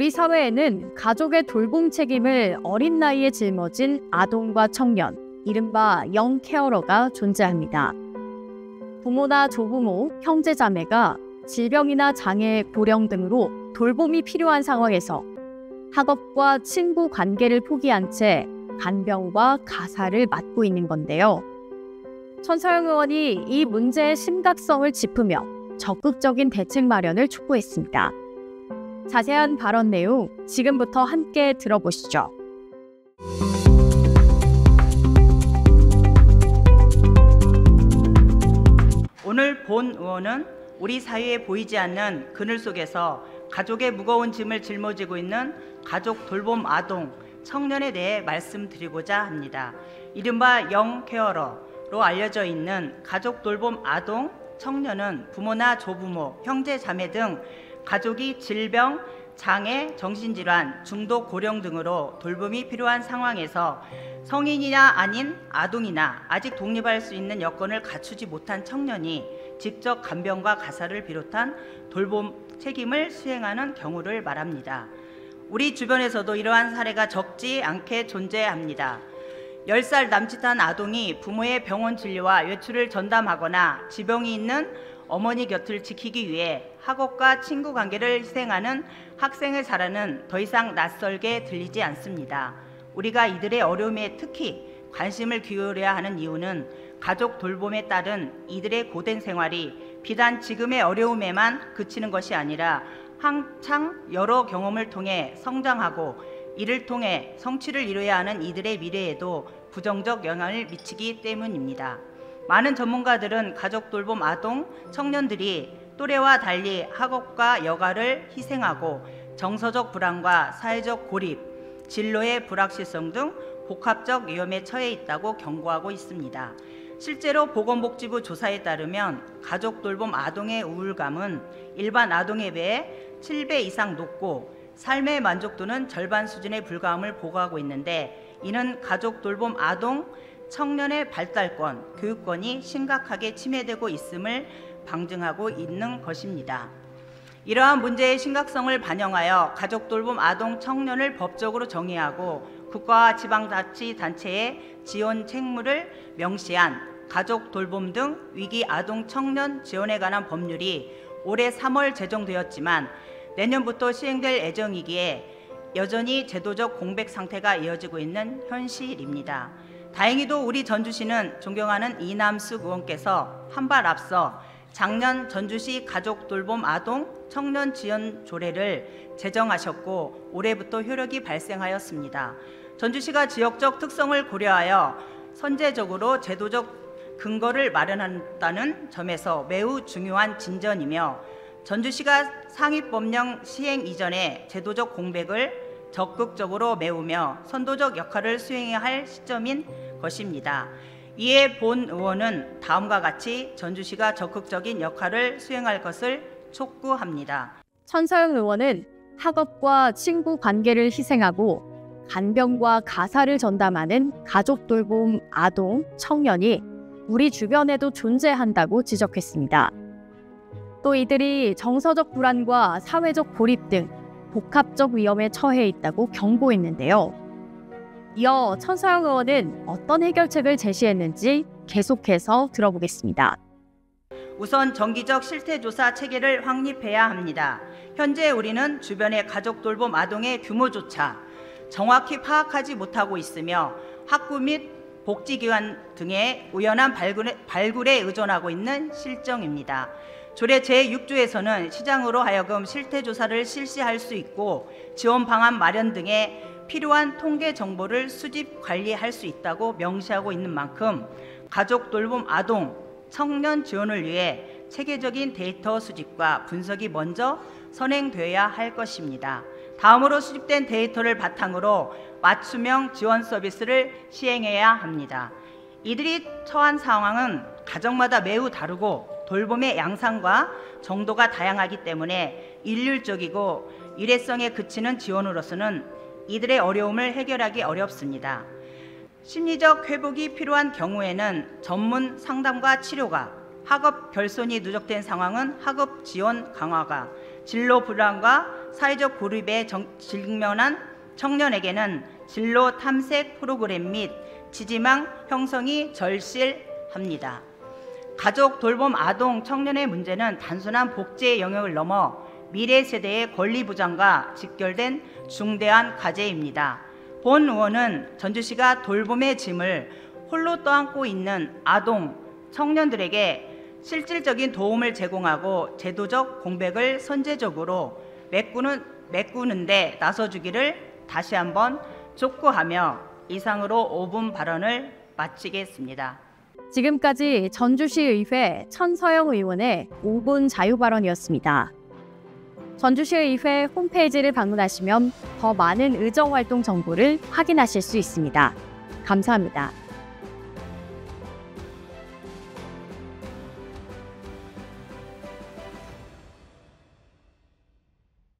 우리 사회에는 가족의 돌봄 책임을 어린 나이에 짊어진 아동과 청년, 이른바 영케어러가 존재합니다. 부모나 조부모, 형제자매가 질병이나 장애, 고령 등으로 돌봄이 필요한 상황에서 학업과 친구 관계를 포기한 채 간병과 가사를 맡고 있는 건데요. 천서영 의원이 이 문제의 심각성을 짚으며 적극적인 대책 마련을 촉구했습니다. 자세한 발언 내용 지금부터 함께 들어보시죠. 오늘 본 의원은 우리 사회에 보이지 않는 그늘 속에서 가족의 무거운 짐을 짊어지고 있는 가족 돌봄 아동, 청년에 대해 말씀드리고자 합니다. 이른바 영케어러로 알려져 있는 가족 돌봄 아동, 청년은 부모나 조부모, 형제, 자매 등 가족이 질병, 장애, 정신질환, 중독, 고령 등으로 돌봄이 필요한 상황에서 성인이나 아닌 아동이나 아직 독립할 수 있는 여건을 갖추지 못한 청년이 직접 간병과 가사를 비롯한 돌봄 책임을 수행하는 경우를 말합니다. 우리 주변에서도 이러한 사례가 적지 않게 존재합니다. 10살 남짓한 아동이 부모의 병원 진료와 외출을 전담하거나 지병이 있는 어머니 곁을 지키기 위해 학업과 친구 관계를 희생하는 학생의 사례는 더 이상 낯설게 들리지 않습니다. 우리가 이들의 어려움에 특히 관심을 기울여야 하는 이유는 가족 돌봄에 따른 이들의 고된 생활이 비단 지금의 어려움에만 그치는 것이 아니라 한창 여러 경험을 통해 성장하고 이를 통해 성취를 이뤄야 하는 이들의 미래에도 부정적 영향을 미치기 때문입니다. 많은 전문가들은 가족 돌봄 아동, 청년들이 또래와 달리 학업과 여가를 희생하고 정서적 불안과 사회적 고립, 진로의 불확실성 등 복합적 위험에 처해 있다고 경고하고 있습니다. 실제로 보건복지부 조사에 따르면 가족 돌봄 아동의 우울감은 일반 아동에 비해 7배 이상 높고 삶의 만족도는 절반 수준에 불과함을 보고하고 있는데, 이는 가족 돌봄 아동, 청년의 발달권, 교육권이 심각하게 침해되고 있음을 방증하고 있는 것입니다. 이러한 문제의 심각성을 반영하여 가족 돌봄 아동, 청년을 법적으로 정의하고 국가와 지방자치단체의 지원 책무를 명시한 가족 돌봄 등 위기 아동, 청년 지원에 관한 법률이 올해 3월 제정되었지만 내년부터 시행될 예정이기에 여전히 제도적 공백 상태가 이어지고 있는 현실입니다. 다행히도 우리 전주시는 존경하는 이남숙 의원께서 한 발 앞서 작년 전주시 가족 돌봄 아동 청년 지원 조례를 제정하셨고 올해부터 효력이 발생하였습니다. 전주시가 지역적 특성을 고려하여 선제적으로 제도적 근거를 마련한다는 점에서 매우 중요한 진전이며, 전주시가 상위법령 시행 이전에 제도적 공백을 적극적으로 메우며 선도적 역할을 수행해야 할 시점인 것입니다. 이에 본 의원은 다음과 같이 전주시가 적극적인 역할을 수행할 것을 촉구합니다. 천서영 의원은 학업과 친구 관계를 희생하고 간병과 가사를 전담하는 가족 돌봄 아동, 청년이 우리 주변에도 존재한다고 지적했습니다. 또 이들이 정서적 불안과 사회적 고립 등 복합적 위험에 처해 있다고 경고했는데요. 이어 천서영 의원은 어떤 해결책을 제시했는지 계속해서 들어보겠습니다. 우선 정기적 실태조사 체계를 확립해야 합니다. 현재 우리는 주변의 가족 돌봄 아동의 규모조차 정확히 파악하지 못하고 있으며 학구 및 복지기관 등의 우연한 발굴에 의존하고 있는 실정입니다. 조례 제6조에서는 시장으로 하여금 실태조사를 실시할 수 있고 지원 방안 마련 등의 필요한 통계 정보를 수집 관리할 수 있다고 명시하고 있는 만큼 가족 돌봄 아동, 청년 지원을 위해 체계적인 데이터 수집과 분석이 먼저 선행되어야 할 것입니다. 다음으로 수집된 데이터를 바탕으로 맞춤형 지원 서비스를 시행해야 합니다. 이들이 처한 상황은 가정마다 매우 다르고 돌봄의 양상과 정도가 다양하기 때문에 일률적이고 일회성에 그치는 지원으로서는 이들의 어려움을 해결하기 어렵습니다. 심리적 회복이 필요한 경우에는 전문 상담과 치료가, 학업 결손이 누적된 상황은 학업 지원 강화가, 진로 불안과 사회적 고립에 직면한 청년에게는 진로 탐색 프로그램 및 지지망 형성이 절실합니다. 가족 돌봄 아동 청년의 문제는 단순한 복지의 영역을 넘어 미래 세대의 권리 보장과 직결된 중대한 과제입니다. 본 의원은 전주시가 돌봄의 짐을 홀로 떠안고 있는 아동, 청년들에게 실질적인 도움을 제공하고 제도적 공백을 선제적으로 메꾸는데 나서주기를 다시 한번 촉구하며 이상으로 5분 발언을 마치겠습니다. 지금까지 전주시의회 천서영 의원의 5분 자유발언이었습니다. 전주시의회 홈페이지를 방문하시면 더 많은 의정활동 정보를 확인하실 수 있습니다. 감사합니다.